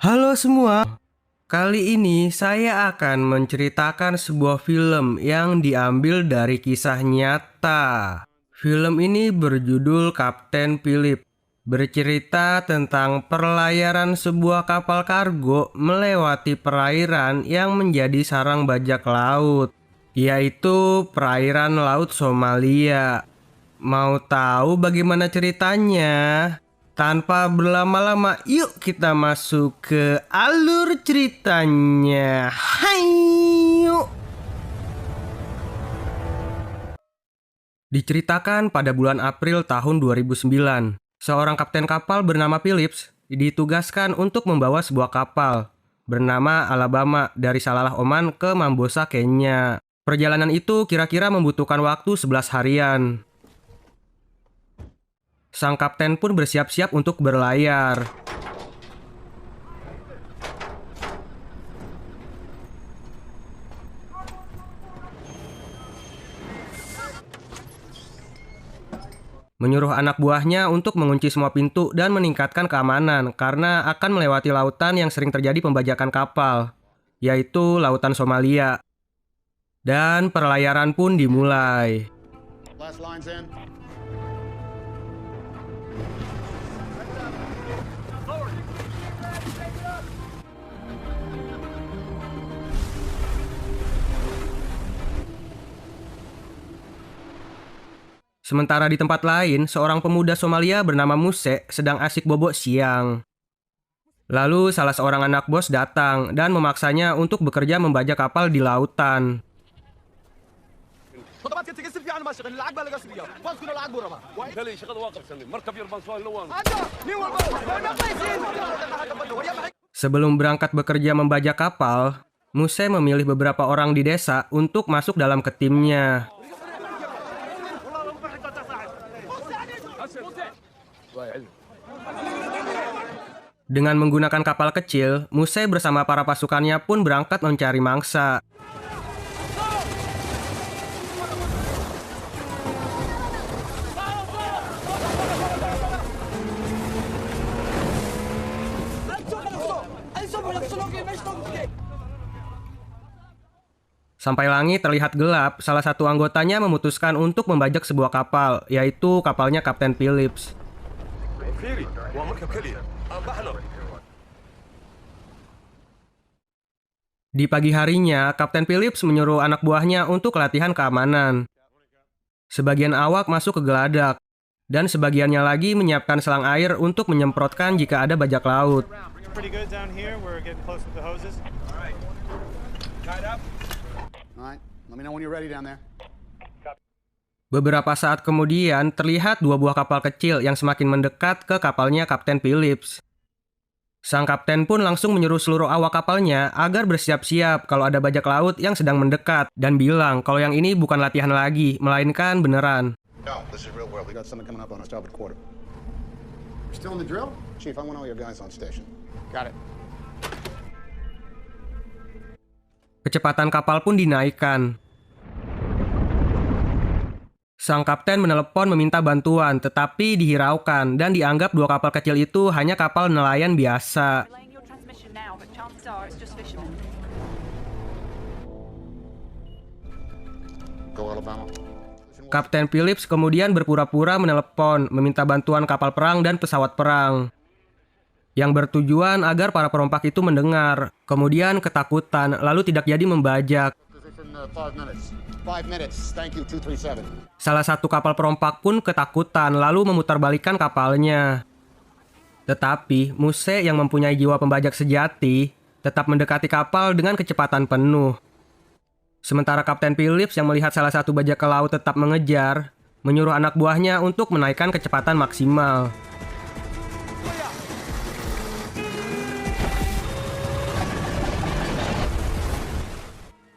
Halo semua, kali ini saya akan menceritakan sebuah film yang diambil dari kisah nyata. Film ini berjudul Kapten Philip, bercerita tentang perlayaran sebuah kapal kargo melewati perairan yang menjadi sarang bajak laut, yaitu perairan Laut Somalia. Mau tahu bagaimana ceritanya? Tanpa berlama-lama, yuk kita masuk ke alur ceritanya. Hai, yuk. Diceritakan pada bulan April tahun 2009, seorang kapten kapal bernama Phillips ditugaskan untuk membawa sebuah kapal bernama Alabama dari Salalah Oman ke Mambosa, Kenya. Perjalanan itu kira-kira membutuhkan waktu 11 harian. Sang kapten pun bersiap-siap untuk berlayar. Menyuruh anak buahnya untuk mengunci semua pintu dan meningkatkan keamanan karena akan melewati lautan yang sering terjadi pembajakan kapal, yaitu Lautan Somalia. Dan perlayaran pun dimulai. Last lines in. Sementara di tempat lain, seorang pemuda Somalia bernama Muse sedang asik bobok siang. Lalu salah seorang anak bos datang dan memaksanya untuk bekerja membajak kapal di lautan. خطوات تقسم فيها على المشرق العقبه اللي قسم فيها بس كنا العقبه رما خلي شغل واقف سلم مركب يربان سؤال الاول Sebelum berangkat bekerja membajak kapal, Muse memilih beberapa orang di desa untuk masuk dalam ke timnya. Dengan menggunakan kapal kecil, Muse bersama para pasukannya pun berangkat mencari mangsa. Sampai langit terlihat gelap, salah satu anggotanya memutuskan untuk membajak sebuah kapal, yaitu kapalnya Kapten Phillips. فيري ومركب كلية بحلر. Di pagi harinya, Kapten Phillips menyuruh anak buahnya untuk latihan keamanan. Sebagian awak masuk ke geladak, dan sebagiannya lagi menyiapkan selang air untuk menyemprotkan jika ada bajak laut. Pretty good down here. We're getting close with the hoses. All right. Let me know when you're ready down there. Beberapa saat kemudian, terlihat dua buah kapal kecil yang semakin mendekat ke kapalnya Kapten Phillips. Sang kapten pun langsung menyuruh seluruh awak kapalnya agar bersiap-siap kalau ada bajak laut yang sedang mendekat dan bilang kalau yang ini bukan latihan lagi, melainkan beneran. No, this is real world. We got something coming up on our starboard quarter. You're still in the drill? Chief, I want all your guys on station. Got it. Kecepatan kapal pun dinaikkan. Sang kapten menelepon meminta bantuan, tetapi dihiraukan dan dianggap dua kapal kecil itu hanya kapal nelayan biasa. Delaying your transmission now, but chances are it's just fishermen. Go, Alabama. Kapten Phillips kemudian berpura-pura menelepon, meminta bantuan kapal perang dan pesawat perang. Yang bertujuan agar para perompak itu mendengar, kemudian ketakutan, lalu tidak jadi membajak. Position 5 minutes. 5 minutes. Thank you, 237. Salah satu kapal perompak pun ketakutan, lalu memutarbalikkan kapalnya. Tetapi, Muse yang mempunyai jiwa pembajak sejati, tetap mendekati kapal dengan kecepatan penuh. Sementara Kapten Phillips yang melihat salah satu bajak ke laut tetap mengejar, menyuruh anak buahnya untuk menaikkan kecepatan maksimal.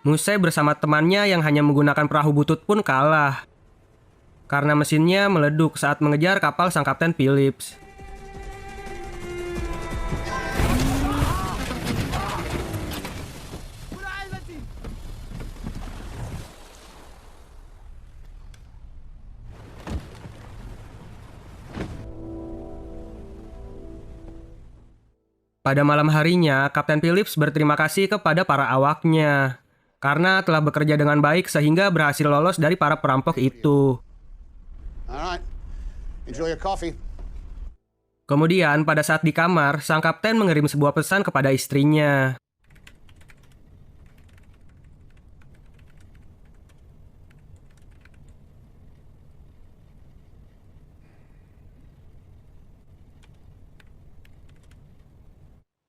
Muse bersama temannya yang hanya menggunakan perahu butut pun kalah. Karena mesinnya meleduk saat mengejar kapal sang Kapten Phillips. Pada malam harinya, Kapten Phillips berterima kasih kepada para awaknya karena telah bekerja dengan baik sehingga berhasil lolos dari para perampok itu. All right. Enjoy your coffee. Kemudian pada saat di kamar, sang kapten mengirim sebuah pesan kepada istrinya.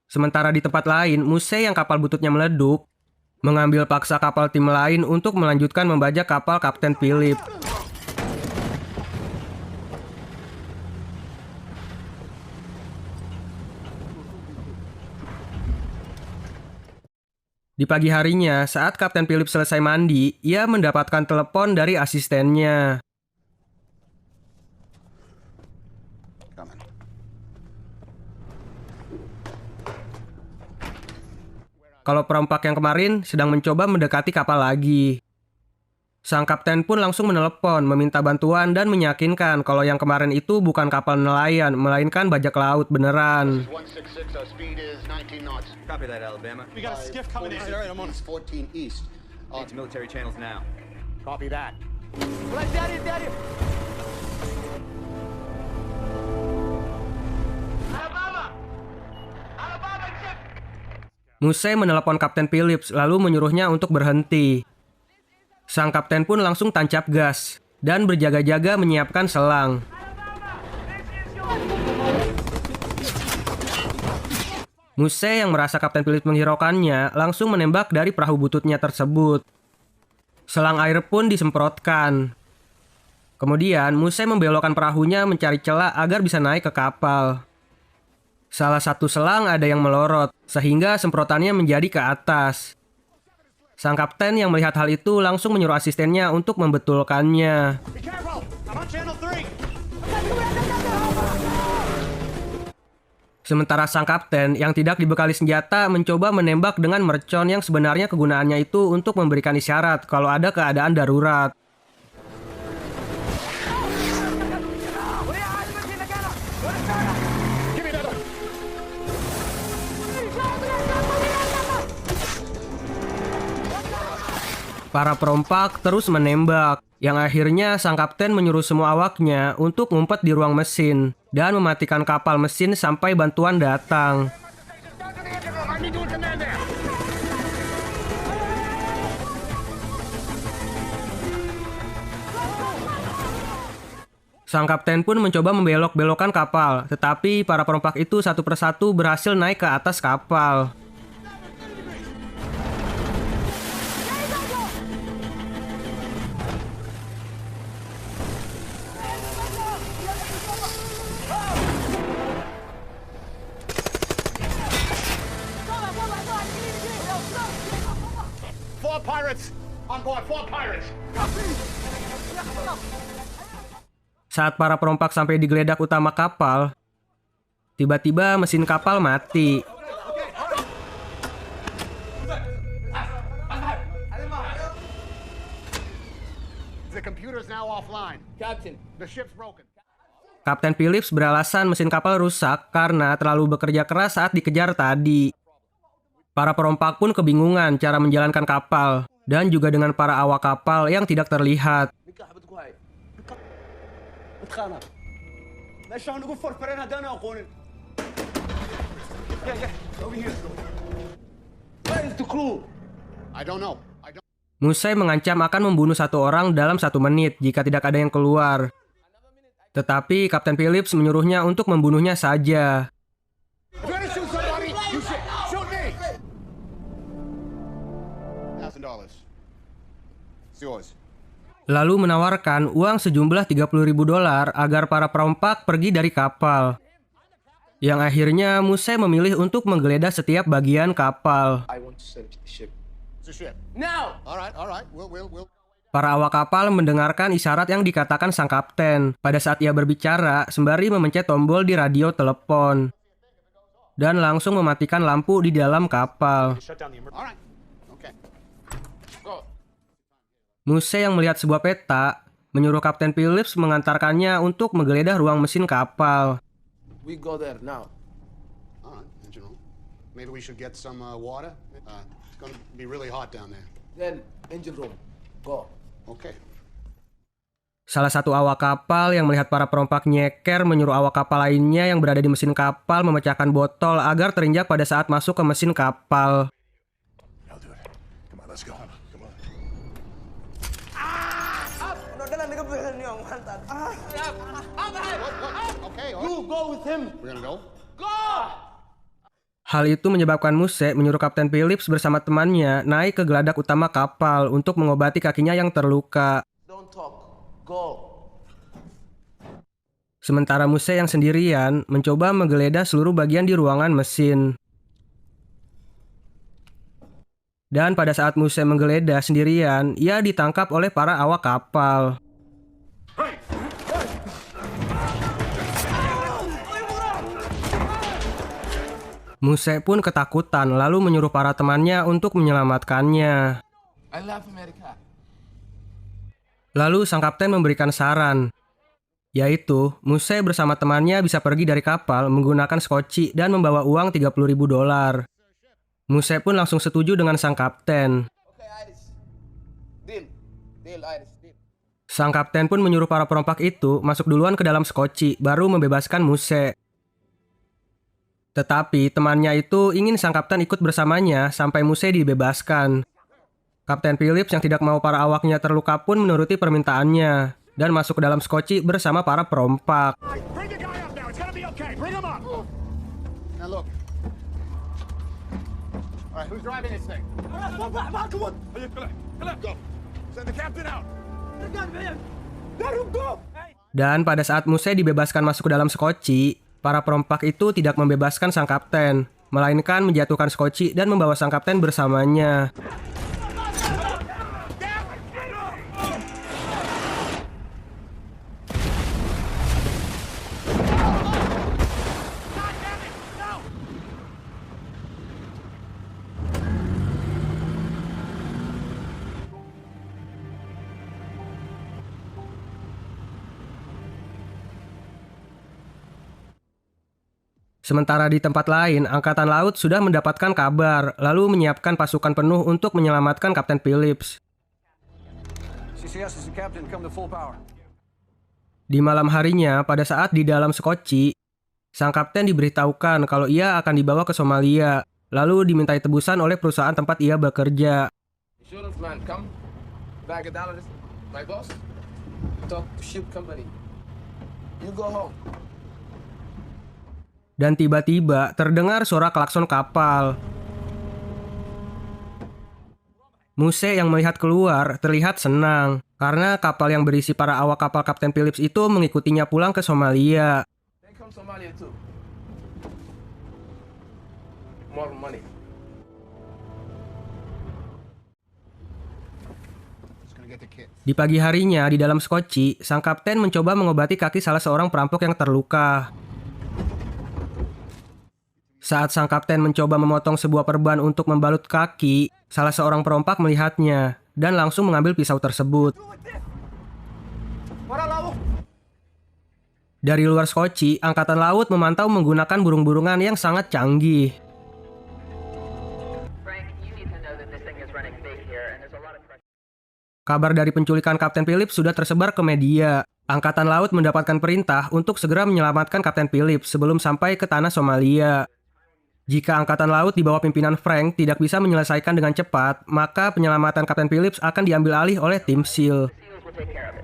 Sementara di tempat lain, Muse yang kapal bututnya meleduk, mengambil paksa kapal tim lain untuk melanjutkan membajak kapal Kapten Philip. Di pagi harinya, saat Kapten Philip selesai mandi, ia mendapatkan telepon dari asistennya. Come in. Kalau perompak yang kemarin sedang mencoba mendekati kapal lagi. Sang kapten pun langsung menelepon, meminta bantuan dan meyakinkan kalau yang kemarin itu bukan kapal nelayan, melainkan bajak laut beneran. 166, our speed is 19 knots. Copy that, Alabama. We got a skiff coming in. All right, I'm on. It's 14 east. It's military channels now. Copy that. Right, daddy, daddy. Alabama! Alabama ship! Muse menelepon Kapten Phillips lalu menyuruhnya untuk berhenti. Sang kapten pun langsung tancap gas dan berjaga-jaga menyiapkan selang. Muse yang merasa Kapten Phillips menghiraukannya langsung menembak dari perahu bututnya tersebut. Selang air pun disemprotkan. Kemudian Muse membelokkan perahunya mencari celah agar bisa naik ke kapal. Salah satu selang ada yang melorot, sehingga semprotannya menjadi ke atas. Sang kapten yang melihat hal itu langsung menyuruh asistennya untuk membetulkannya. Be careful! I'm on channel 3. Sementara sang kapten yang tidak dibekali senjata mencoba menembak dengan mercon yang sebenarnya kegunaannya itu untuk memberikan isyarat kalau ada keadaan darurat. Para perompak terus menembak, yang akhirnya sang kapten menyuruh semua awaknya untuk ngumpet di ruang mesin dan mematikan kapal mesin sampai bantuan datang. Sang kapten pun mencoba membelok-belokkan kapal, tetapi para perompak itu satu persatu berhasil naik ke atas kapal. Four pirates! On board, four pirates! Saat para perompak sampai di geledak utama kapal, tiba-tiba mesin kapal mati. The computer's now offline. Captain, the ship's broken. Kapten Phillips beralasan mesin kapal rusak karena terlalu bekerja keras saat dikejar tadi. Para perompak pun kebingungan cara menjalankan kapal, dan juga dengan para awak kapal yang tidak terlihat. I don't know. Muse mengancam akan membunuh satu orang dalam 1 menit jika tidak ada yang keluar. Tetapi Kapten Phillips menyuruhnya untuk membunuhnya saja. If you're gonna shoot somebody, you shoot me! $1,000. It's yours. Lalu menawarkan uang sejumlah $30.000 agar para perompak pergi dari kapal. Yang akhirnya Muse memilih untuk menggeledah setiap bagian kapal. I want to search the ship. It's a ship. Now! All right. We'll. Para awak kapal mendengarkan isyarat yang dikatakan sang kapten pada saat ia berbicara sembari memencet tombol di radio telepon. Dan langsung mematikan lampu di dalam kapal. Shut down the emergency. All right. Okay. Go. Muse yang melihat sebuah peta menyuruh Kapten Phillips mengantarkannya untuk menggeledah ruang mesin kapal. We go there now. All right, engine room. Maybe we should get some water. It's going to be really hot down there. Then, engine room. Go. Okay. Salah satu awak kapal yang melihat para perompak nyeker menyuruh awak kapal lainnya yang berada di mesin kapal memecahkan botol agar terinjak pada saat masuk ke mesin kapal. I'll do it. Come on, let's go. Come on. Okay, all right. You go with him. We're gonna go. Hal itu menyebabkan Muse menyuruh Kapten Phillips bersama temannya naik ke geladak utama kapal untuk mengobati kakinya yang terluka. Don't talk. Go. Sementara Muse yang sendirian mencoba menggeledah seluruh bagian di ruangan mesin. Dan pada saat Muse menggeledah sendirian, ia ditangkap oleh para awak kapal. Muse pun ketakutan lalu menyuruh para temannya untuk menyelamatkannya. I love America. Lalu sang kapten memberikan saran, yaitu Muse bersama temannya bisa pergi dari kapal menggunakan skoci dan membawa uang $30.000. Muse pun langsung setuju dengan sang kapten. Okay, Iris. Deal. Deal, Iris. Deal. Sang kapten pun menyuruh para perompak itu masuk duluan ke dalam skoci, baru membebaskan Muse. Tetapi temannya itu ingin sang kapten ikut bersamanya sampai Muse dibebaskan. Kapten Phillips yang tidak mau para awaknya terluka pun menuruti permintaannya dan masuk ke dalam skoci bersama para perompak. Bring the guy up now. It's gonna be okay. Bring him up. Now look. All right, who's driving this thing? Come on. Go. Send the captain out. Let him go. Dan pada saat Muse dibebaskan masuk ke dalam skoci, para perompak itu tidak membebaskan sang kapten, melainkan menjatuhkan skoci dan membawa sang kapten bersamanya. Sementara di tempat lain, Angkatan Laut sudah mendapatkan kabar, lalu menyiapkan pasukan penuh untuk menyelamatkan Kapten Phillips. CCS is the captain. Come to full power. Di malam harinya, pada saat di dalam skoci, sang kapten diberitahukan kalau ia akan dibawa ke Somalia, lalu dimintai tebusan oleh perusahaan tempat ia bekerja. Insurance man, come. Bag of dollars. My boss. Talk to ship company. You go home. Dan tiba-tiba terdengar suara klakson kapal. Muse yang melihat keluar terlihat senang karena kapal yang berisi para awak kapal Kapten Phillips itu mengikutinya pulang ke Somalia. Then come Somalia too. More money. Just gonna get the kid. Di pagi harinya di dalam skoci, sang kapten mencoba mengobati kaki salah seorang perampok yang terluka. Saat sang kapten mencoba memotong sebuah perban untuk membalut kaki, salah seorang perompak melihatnya dan langsung mengambil pisau tersebut. Dari luar skoci, Angkatan Laut memantau menggunakan burung-burungan yang sangat canggih. Frank, you need to know that this thing is running big here, and there's a lot of pressure. Kabar dari penculikan Kapten Phillips sudah tersebar ke media. Angkatan Laut mendapatkan perintah untuk segera menyelamatkan Kapten Phillips sebelum sampai ke tanah Somalia. Jika Angkatan Laut di bawah pimpinan Frank tidak bisa menyelesaikan dengan cepat, maka penyelamatan Kapten Phillips akan diambil alih oleh tim SEAL. SEALs will take care of it.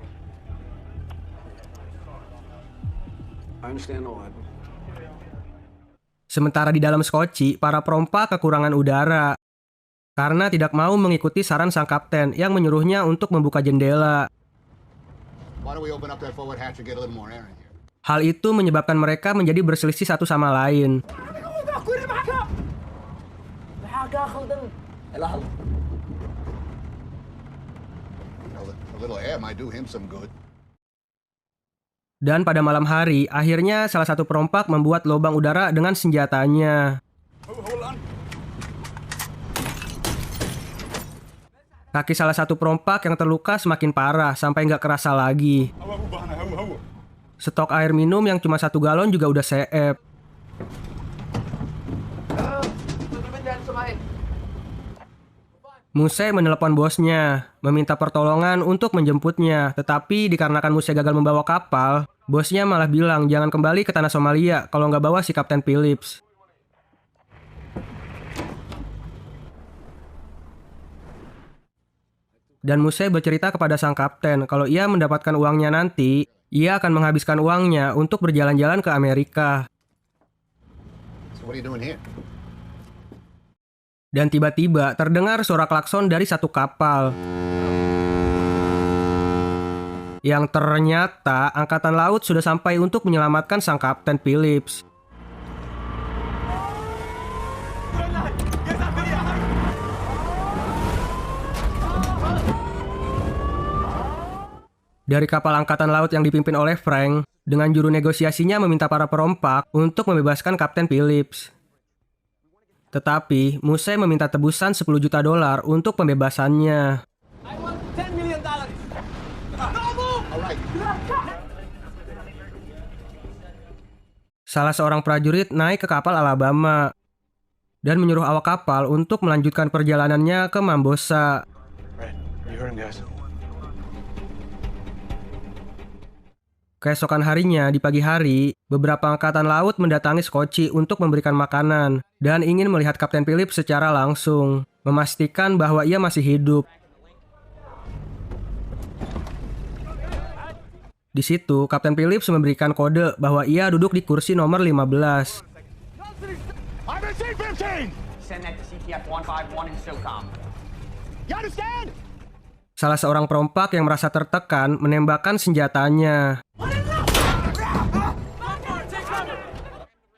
I understand all that. Sementara di dalam skoci, para perompak kekurangan udara karena tidak mau mengikuti saran sang kapten yang menyuruhnya untuk membuka jendela. Why don't we open up that forward hatch and get a little more air in here? Hal itu menyebabkan mereka menjadi berselisih satu sama lain. A little air might do him some good. Dan pada malam hari, akhirnya salah satu perompak membuat lubang udara dengan senjatanya. Kaki salah satu perompak yang terluka semakin parah sampai nggak kerasa lagi. Stok air minum yang cuma 1 galon juga udah seep. Muse menelepon bosnya, meminta pertolongan untuk menjemputnya. Tetapi dikarenakan Muse gagal membawa kapal, bosnya malah bilang jangan kembali ke tanah Somalia kalau nggak bawa si Kapten Phillips. Dan Muse bercerita kepada sang kapten kalau ia mendapatkan uangnya nanti, ia akan menghabiskan uangnya untuk berjalan-jalan ke Amerika. So what are you doing here? Dan tiba-tiba terdengar suara klakson dari satu kapal. Yang ternyata angkatan laut sudah sampai untuk menyelamatkan sang Kapten Phillips. Dari kapal angkatan laut yang dipimpin oleh Frank, dengan juru negosiasinya meminta para perompak untuk membebaskan Kapten Phillips. Tetapi, Muse meminta tebusan $10 juta untuk pembebasannya. I want $10 million. All right. Salah seorang prajurit naik ke kapal Alabama dan menyuruh awak kapal untuk melanjutkan perjalanannya ke Mambosa. Right. You heard him, guys. Keesokan harinya, di pagi hari, beberapa angkatan laut mendatangi Skoci untuk memberikan makanan dan ingin melihat Kapten Phillips secara langsung, memastikan bahwa ia masih hidup. Di situ, Kapten Phillips memberikan kode bahwa ia duduk di kursi nomor 15. I'm in C-15. Send that to CTF 151 in SOCOM. You understand? Salah seorang perompak yang merasa tertekan menembakkan senjatanya.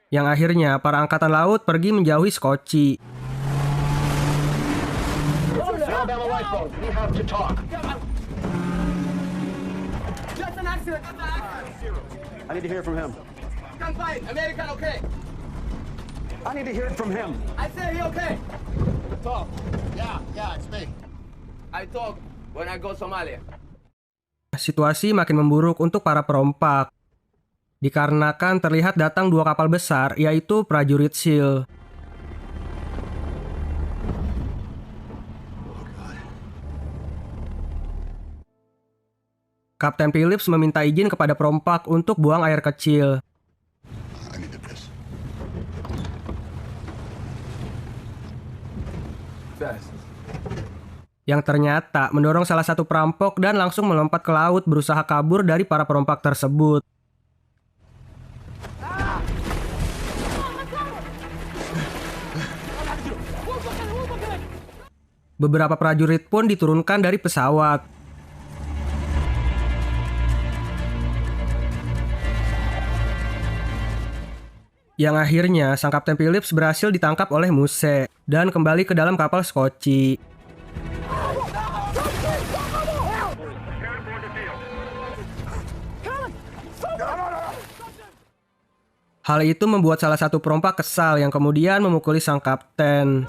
Yang akhirnya para angkatan laut pergi menjauhi Skoci. Alabama lifeboat. We have to talk. Just an accident. I need to hear from him. Can fight. American okay. I need to hear it from him. I say he okay. Talk. Yeah, it's me. I talk when I go Somalia. Situasi makin memburuk untuk para perompak. Dikarenakan terlihat datang dua kapal besar, yaitu prajurit SEAL. Kapten Phillips meminta izin kepada perompak untuk buang air kecil. I needed this. Fast. Yang ternyata mendorong salah satu perampok dan langsung melompat ke laut berusaha kabur dari para perompak tersebut. Beberapa prajurit pun diturunkan dari pesawat. Yang akhirnya sang Kapten Phillips berhasil ditangkap oleh Muse dan kembali ke dalam kapal Skoci. Hal itu membuat salah satu perompak kesal yang kemudian memukuli sang kapten.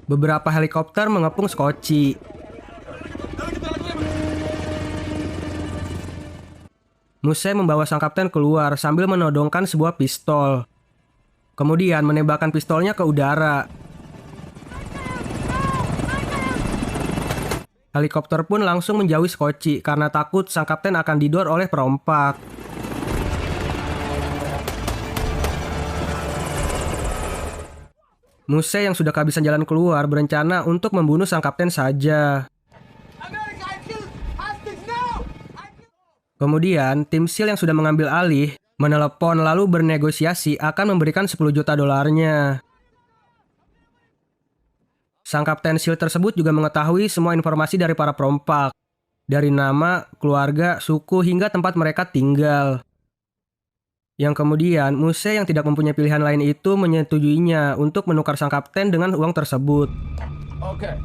Beberapa helikopter mengepung Skoci. Muse membawa sang kapten keluar sambil menodongkan sebuah pistol. Kemudian menembakkan pistolnya ke udara. Helikopter pun langsung menjauhi Skoci karena takut sang kapten akan didor oleh perompak. Muse yang sudah kehabisan jalan keluar berencana untuk membunuh sang kapten saja. Kemudian, tim SEAL yang sudah mengambil alih menelepon lalu bernegosiasi akan memberikan $10 juta. Sang Kapten SEAL tersebut juga mengetahui semua informasi dari para perompak, dari nama, keluarga, suku, hingga tempat mereka tinggal. Yang kemudian, Muse yang tidak mempunyai pilihan lain itu menyetujuinya untuk menukar sang kapten dengan uang tersebut. Okay.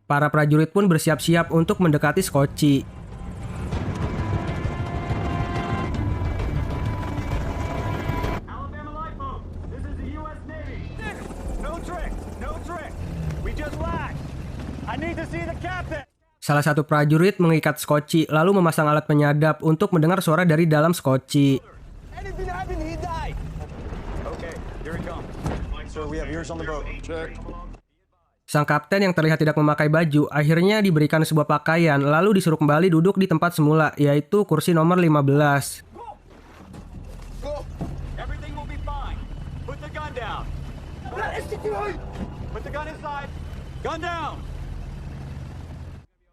Para prajurit pun bersiap-siap untuk mendekati Skoci. No trick. No trick. We just lagged. I need to see the captain. Salah satu prajurit mengikat skoci lalu memasang alat penyadap untuk mendengar suara dari dalam skoci. Anything happened, he died. Okay, here he comes. Sir, we have ears on the boat. Check. Sang kapten yang terlihat tidak memakai baju akhirnya diberikan sebuah pakaian lalu disuruh kembali duduk di tempat semula, yaitu kursi nomor 15. Go. Everything will be fine. Put the gun down. Put the gun inside. Gun down.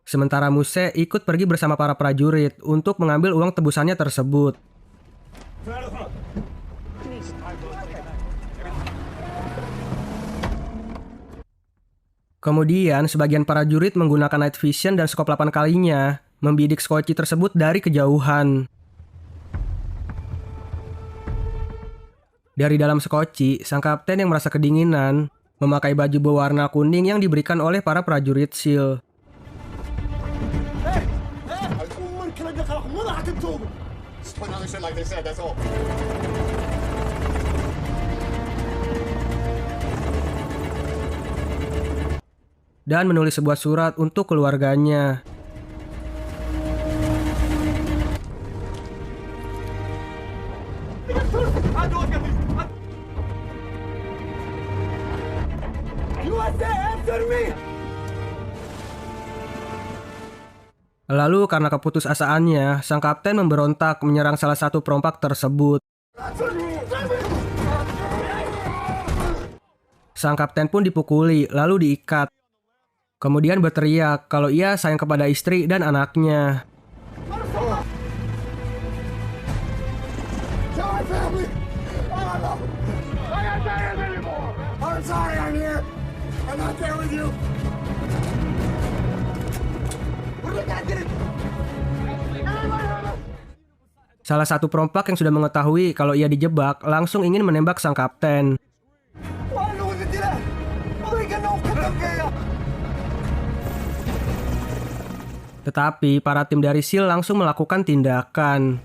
Sementara Muse ikut pergi bersama para prajurit untuk mengambil uang tebusannya tersebut. Kemudian, sebagian prajurit menggunakan night vision dan skop 8 kalinya membidik skoci tersebut dari kejauhan. Dari dalam skoci, sang kapten yang merasa kedinginan memakai baju berwarna kuning yang diberikan oleh para prajurit SEAL. Just put another shit like they said, that's all. Dan menulis sebuah surat untuk keluarganya. Lalu karena keputusasaannya, sang kapten memberontak menyerang salah satu perompak tersebut. Sang kapten pun dipukuli lalu diikat. Kemudian berteriak kalau ia sayang kepada istri dan anaknya. Salah satu perompak yang sudah mengetahui kalau ia dijebak langsung ingin menembak sang kapten. Tetapi para tim dari SEAL langsung melakukan tindakan.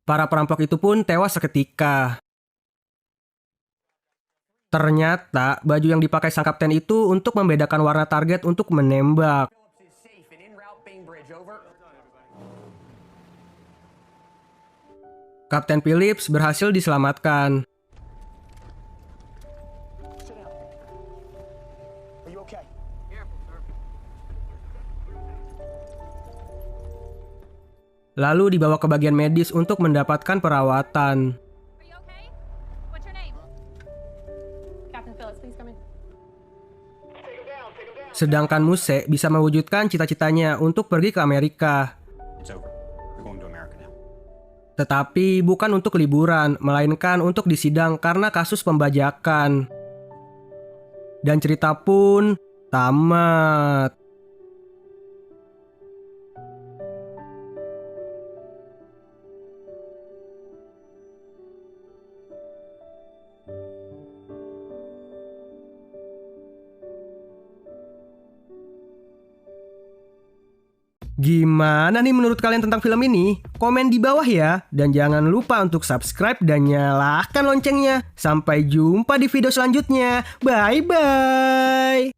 Para perampok itu pun tewas seketika. Ternyata baju yang dipakai sang kapten itu untuk membedakan warna target untuk menembak. Kapten Phillips berhasil diselamatkan. Lalu dibawa ke bagian medis untuk mendapatkan perawatan. Sedangkan Muse bisa mewujudkan cita-citanya untuk pergi ke Amerika. Tetapi bukan untuk liburan, melainkan untuk disidang karena kasus pembajakan. Dan cerita pun tamat. Gimana nih menurut kalian tentang film ini? Komen di bawah ya. Dan jangan lupa untuk subscribe dan nyalakan loncengnya. Sampai jumpa di video selanjutnya. Bye-bye.